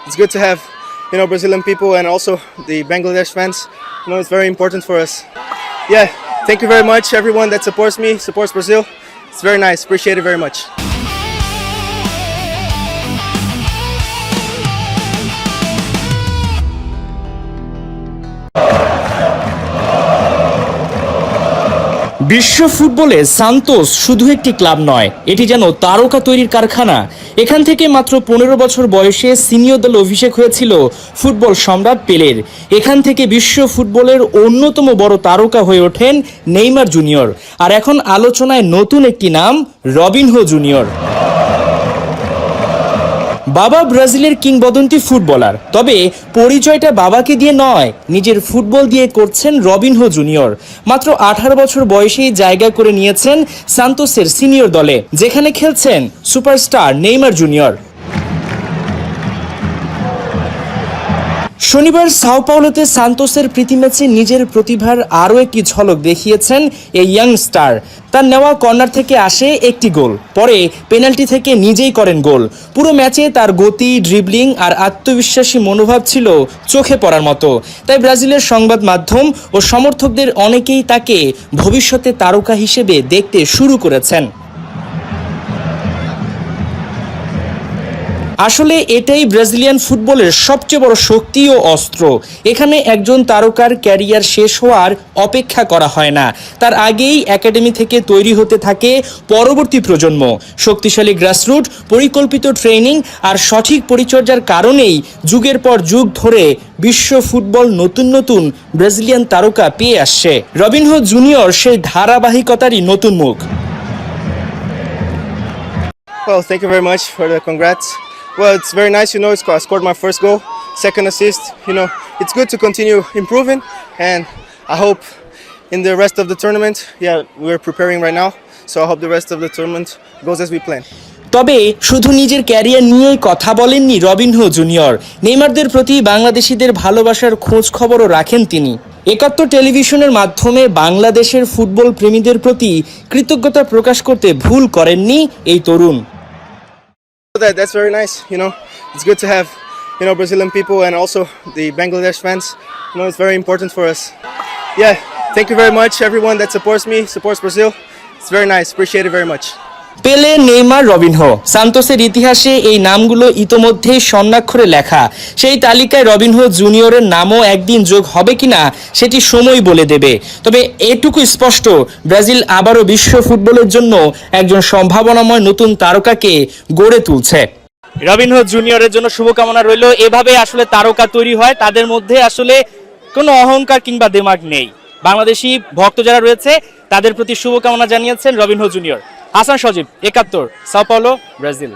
It's good to have, Brazilian people and also the Bangladesh fans. It's very important for us. Yeah, thank you very much, everyone that supports me, supports Brazil. It's very nice. Appreciate it very much. বিশ্ব ফুটবলে Santos শুধু একটি club নয়, এটি যেন তারকা তৈরির কারখানা। এখান থেকে মাত্র 15 বছর বয়সে সিনিয়র দলে অভিষেক হয়েছিল ফুটবল সম্রাট পেলের। এখান থেকে বিশ্ব ফুটবলের অন্যতম বড় তারকা হয়ে ওঠেন নেইমার জুনিয়র। আর এখন আলোচনায় নতুন একটি নাম, রবিনহো জুনিয়র। বাবা ব্রাজিলের কিংবদন্তি ফুটবলার, তবে পরিচয়টা বাবাকে দিয়ে নয়, নিজের ফুটবল দিয়ে করছেন রবিনহো জুনিয়র। মাত্র 18 বছর বয়সেই জায়গা করে নিয়েছেন সান্তোসের সিনিয়র দলে, যেখানে খেলছেন সুপারস্টার নেইমার জুনিয়র। শনিবার সাও পাওলোতে সান্তোসের প্রীতি ম্যাচে নিজের প্রতিভার আরও একটি ঝলক দেখিয়েছেন এই ইয়াং স্টার। তার নেওয়া কর্নার থেকে আসে একটি গোল, পরে পেনাল্টি থেকে নিজেই করেন গোল। পুরো ম্যাচে তার গতি, ড্রিবলিং আর আত্মবিশ্বাসী মনোভাব ছিল চোখে পড়ার মতো। তাই ব্রাজিলের সংবাদ মাধ্যম ও সমর্থকদের অনেকেই তাকে ভবিষ্যতে তারকা হিসেবে দেখতে শুরু করেছেন। আসলে এটাই ব্রাজিলিয়ান ফুটবলের সবচেয়ে বড় শক্তি ও অস্ত্র। এখানে একজন তারকার ক্যারিয়ার শেষ হওয়ার অপেক্ষা করা হয় না, তার আগেই একাডেমি থেকে তৈরি হতে থাকে পরবর্তী প্রজন্ম। শক্তিশালী গ্রাসরুট, পরিকল্পিত ট্রেনিং আর সঠিক পরিচর্যার কারণেই যুগের পর যুগ ধরে বিশ্ব ফুটবল নতুন নতুন ব্রাজিলিয়ান তারকা পেয়ে আসছে। রবিনহো জুনিয়র সেই ধারাবাহিকতারই নতুন মুখ। Well, thank you very much for the congrats. Well, it's very nice, I scored my first goal, second assist. It's good to continue improving, and I hope in the rest of the tournament, we're preparing right now, so I hope the rest of the tournament goes as we plan. তবে শুধু নিজের career নিয়েই কথা বলেননি Robinho junior. নেইমারদের প্রতি বাংলাদেশিদের ভালোবাসার খোঁজ খবরও রাখেন তিনি। ৭১ টেলিভিশনের মাধ্যমে বাংলাদেশের ফুটবল প্রেমীদের প্রতি কৃতজ্ঞতা প্রকাশ করতে ভুল করেননি এই তরুণ। That's very nice, It's good to have, Brazilian people and also the Bangladesh fans. It's very important for us. Yeah, thank you very much, everyone that supports me, supports Brazil. It's very nice. Appreciate it very much. পেলে, Neymar, Robinho, সান্তোসের ইতিহাসে এই নামগুলো ইতোমধ্যেই স্বর্ণাক্ষরে লেখা। সেই তালিকায় Robinho জুনিয়রের নামও একদিন যোগ হবে কিনা সেটি সময় বলে দেবে। তবে এটুকু স্পষ্ট, ব্রাজিল আবারও বিশ্ব ফুটবলের জন্য একজন সম্ভাবনাময় নতুন তারকাকে গড়ে তুলছে। রবিনহো জুনিয়রের জন্য শুভকামনা রইল। এভাবে আসলে তারকা তৈরি হয়, তাদের মধ্যে আসলে কোনো অহংকার কিংবা দেমাগ নেই। বাংলাদেশি ভক্ত যারা রয়েছে তাদের প্রতি শুভকামনা জানিয়েছেন রবিনহো জুনিয়র। হাসান সজীব, ৭১, সাও পাওলো, ব্রাজিল।